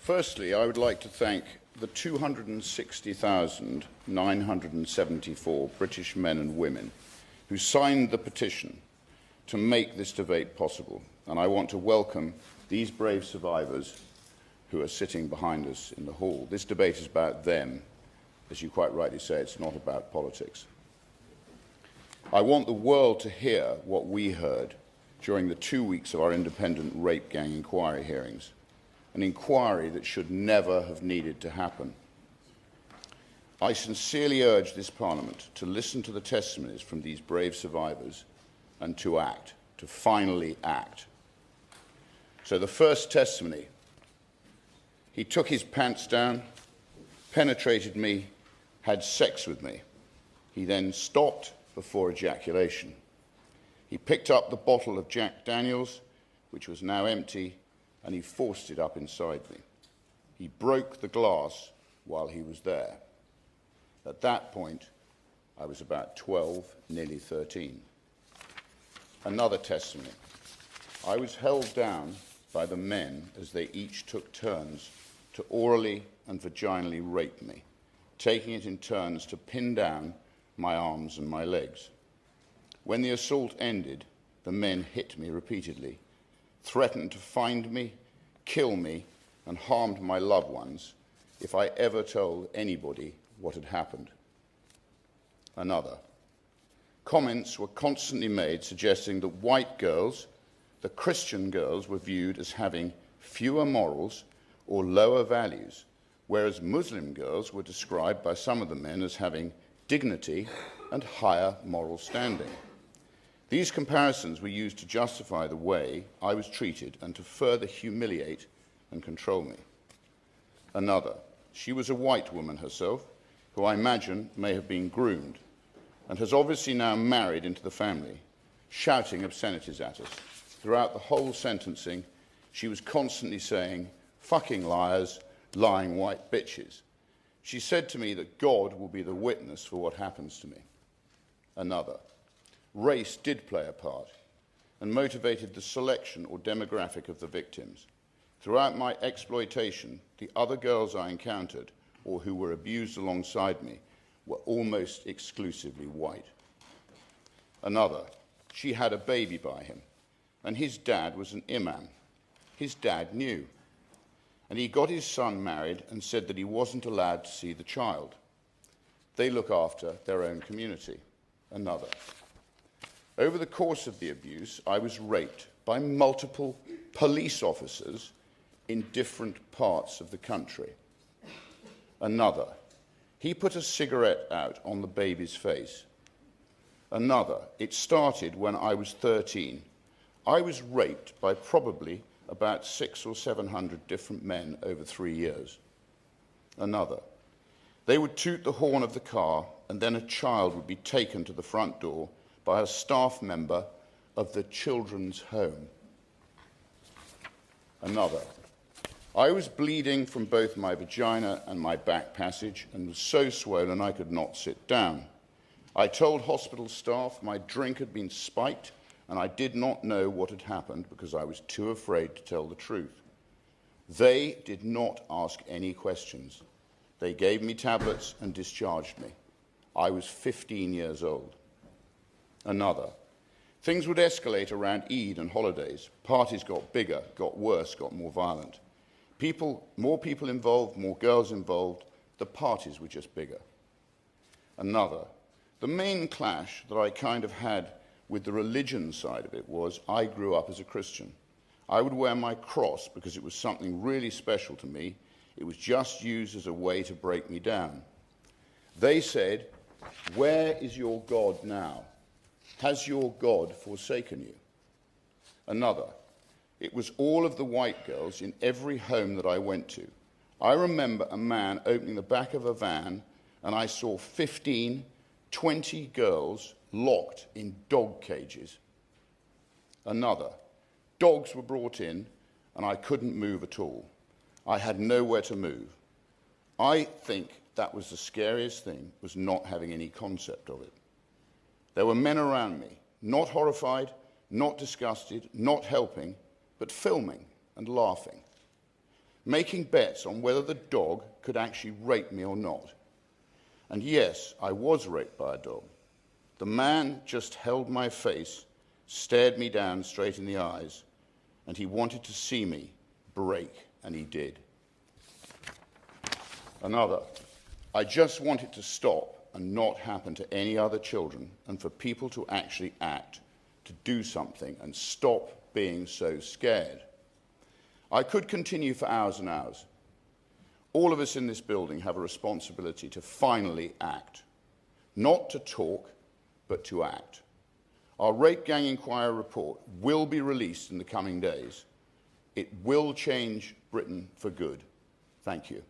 Firstly, I would like to thank the 260,974 British men and women who signed the petition to make this debate possible, and I want to welcome these brave survivors who are sitting behind us in the hall. This debate is about them. As you quite rightly say, it's not about politics. I want the world to hear what we heard during the 2 weeks of our independent rape gang inquiry hearings, an inquiry that should never have needed to happen. I sincerely urge this Parliament to listen to the testimonies from these brave survivors and to act, to finally act. So the first testimony: he took his pants down, penetrated me, had sex with me. He then stopped before ejaculation. He picked up the bottle of Jack Daniels, which was now empty, and he forced it up inside me. He broke the glass while he was there. At that point, I was about 12, nearly 13. Another testimony: I was held down by the men as they each took turns to orally and vaginally rape me, taking it in turns to pin down my arms and my legs. When the assault ended, the men hit me repeatedly, threatened to find me, kill me, and harmed my loved ones if I ever told anybody what had happened. Another: comments were constantly made suggesting that white girls, the Christian girls, were viewed as having fewer morals or lower values, whereas Muslim girls were described by some of the men as having dignity and higher moral standing. These comparisons were used to justify the way I was treated and to further humiliate and control me. Another: she was a white woman herself, who I imagine may have been groomed, and has obviously now married into the family, shouting obscenities at us. Throughout the whole sentencing, she was constantly saying, "Fucking liars, lying white bitches." She said to me that God will be the witness for what happens to me. Another: race did play a part and motivated the selection or demographic of the victims. Throughout my exploitation, the other girls I encountered or who were abused alongside me were almost exclusively white. Another: she had a baby by him, and his dad was an imam. His dad knew, and he got his son married and said that he wasn't allowed to see the child. They look after their own community. Another: over the course of the abuse, I was raped by multiple police officers in different parts of the country. Another: he put a cigarette out on the baby's face. Another: it started when I was 13. I was raped by probably about 600 or 700 different men over 3 years. Another: they would toot the horn of the car, and then a child would be taken to the front door by a staff member of the children's home. Another: I was bleeding from both my vagina and my back passage and was so swollen I could not sit down. I told hospital staff my drink had been spiked and I did not know what had happened because I was too afraid to tell the truth. They did not ask any questions. They gave me tablets and discharged me. I was 15 years old. Another: things would escalate around Eid and holidays. Parties got bigger, got worse, got more violent. More people involved, more girls involved. The parties were just bigger. Another: the main clash that I kind of had with the religion side of it was I grew up as a Christian. I would wear my cross because it was something really special to me. It was just used as a way to break me down. They said, "Where is your God now? Has your God forsaken you?" Another: it was all of the white girls in every home that I went to. I remember a man opening the back of a van and I saw 15, 20 girls locked in dog cages. Another: dogs were brought in and I couldn't move at all. I had nowhere to move. I think that was the scariest thing, was not having any concept of it. There were men around me, not horrified, not disgusted, not helping, but filming and laughing. making bets on whether the dog could actually rape me or not. And yes, I was raped by a dog. The man just held my face, stared me down straight in the eyes, and he wanted to see me break, and he did. Another, I just want it to stop and not happen to any other children, and for people to actually act, to do something, and stop being so scared. I could continue for hours and hours. All of us in this building have a responsibility to finally act. Not to talk, but to act. Our Rape Gang Inquiry report will be released in the coming days. It will change Britain for good. Thank you.